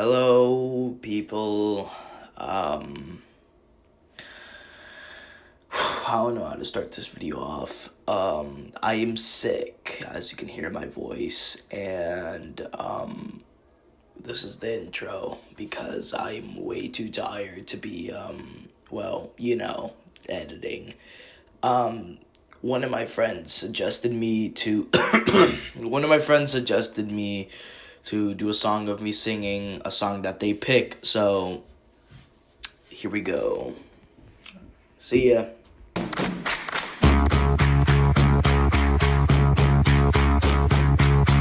Hello, people. I don't know how to start this video off. I am sick, as you can hear my voice, and this is the intro because I'm way too tired to be, editing. One of my friends suggested me to, one of my friends suggested me to do a song of me singing a song that they pick. So here we go. See ya.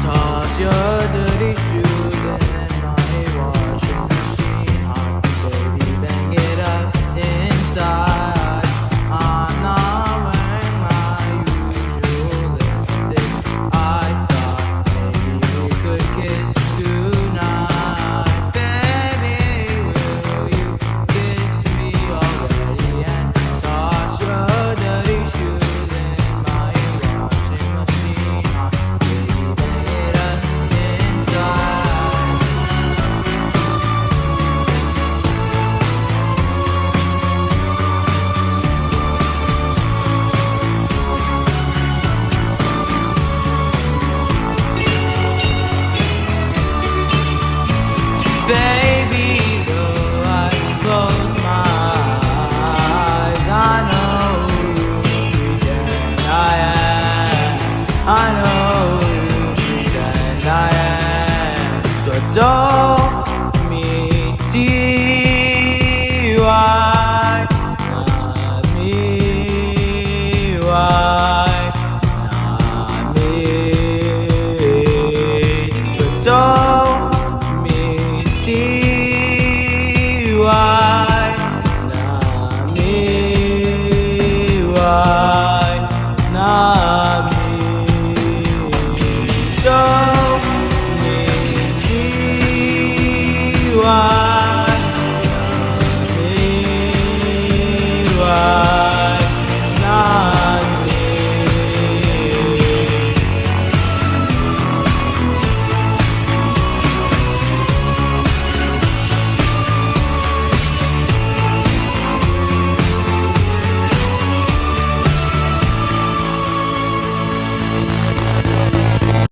Toss your